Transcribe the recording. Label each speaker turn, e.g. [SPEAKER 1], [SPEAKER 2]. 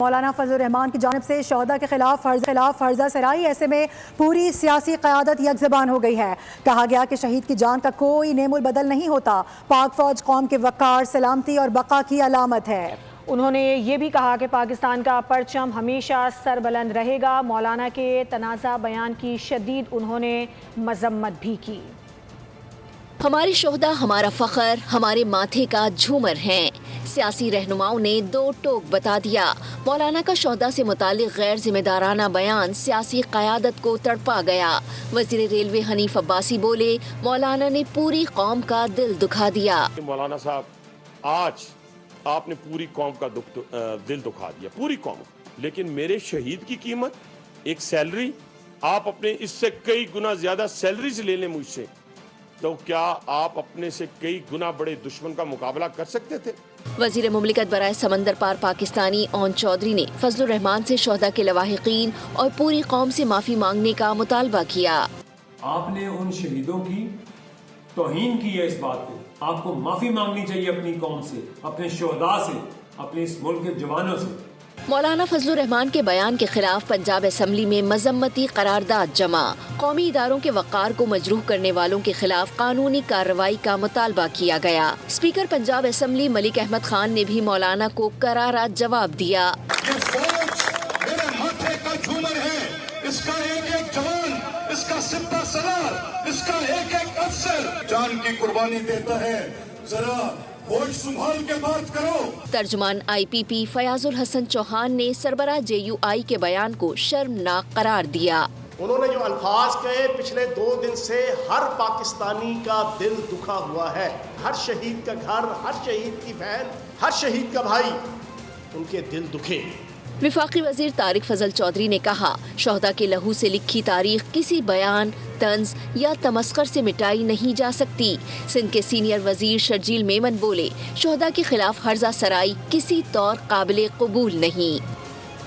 [SPEAKER 1] مولانا فضل الرحمان کی جانب سے شہداء کے خلاف فرضہ سرائی، ایسے میں پوری سیاسی قیادت یک زبان ہو گئی ہے۔ کہا گیا کہ شہید کی جان کا کوئی نعم البدل نہیں ہوتا، پاک فوج قوم کے وقار، سلامتی اور بقا کی علامت ہے۔
[SPEAKER 2] انہوں نے یہ بھی کہا کہ پاکستان کا پرچم ہمیشہ سربلند رہے گا۔ مولانا کے تنازع بیان کی شدید انہوں نے مذمت بھی کی۔
[SPEAKER 3] ہمارے شہداء ہمارا فخر، ہمارے ماتھے کا جھومر ہیں۔ سیاسی رہنماؤں نے دو ٹوک بتا دیا۔ مولانا کا شہداء سے متعلق غیر ذمہ دارانہ بیان سیاسی قیادت کو تڑپا گیا۔ وزیر ریلوے حنیف عباسی بولے، مولانا نے پوری قوم کا دل دکھا دیا۔
[SPEAKER 4] مولانا صاحب، آج آپ نے پوری قوم کا دل دکھا دیا، پوری قوم، لیکن میرے شہید کی قیمت ایک سیلری، آپ اپنے اس سے کئی گنا زیادہ سیلریز لے لیں مجھ سے، تو کیا آپ اپنے سے کئی گنا بڑے دشمن کا مقابلہ کر سکتے تھے؟
[SPEAKER 3] وزیر مملکت برائے سمندر پار پاکستانی اون چودھری نے فضل الرحمان سے شہداء کے لواحقین اور پوری قوم سے معافی مانگنے کا مطالبہ کیا۔
[SPEAKER 5] آپ نے ان شہیدوں کی توہین کی ہے، اس بات پہ آپ کو معافی مانگنی چاہیے اپنی قوم سے، اپنے شہداء سے، اپنے اس ملک کے جوانوں سے۔
[SPEAKER 3] مولانا فضل الرحمان کے بیان کے خلاف پنجاب اسمبلی میں مذمتی قرارداد جمع۔ قومی اداروں کے وقار کو مجروح کرنے والوں کے خلاف قانونی کارروائی کا مطالبہ کیا گیا۔ اسپیکر پنجاب اسمبلی ملک احمد خان نے بھی مولانا کو کرارا جواب دیا۔
[SPEAKER 6] یہ فوج میرے ماتھے کا جھومر ہے، اس کا ایک ایک جوان، اس کا سپہ سالار، اس کا ایک ایک افسر جان کی قربانی دیتا ہے، ذرا ہوش سنبھال کے بات کرو۔
[SPEAKER 3] ترجمان آئی پی پی فیاض الحسن چوہان نے سربراہ جے یو آئی کے بیان کو شرمناک قرار دیا۔
[SPEAKER 7] انہوں نے جو الفاظ کہے، پچھلے 2 دن سے ہر پاکستانی کا دل دکھا ہوا ہے۔ ہر شہید کا گھر، ہر شہید کی بہن، ہر شہید کا بھائی، ان کے دل دکھے۔
[SPEAKER 3] وفاقی وزیر طارق فضل چودھری نے کہا، شہداء کے لہو سے لکھی تاریخ کسی بیان، طنز یا تمسخر سے مٹائی نہیں جا سکتی۔ سندھ کے سینئر وزیر شرجیل میمن بولے، شہداء کے خلاف فرضہ سرائی کسی طور قابل قبول نہیں۔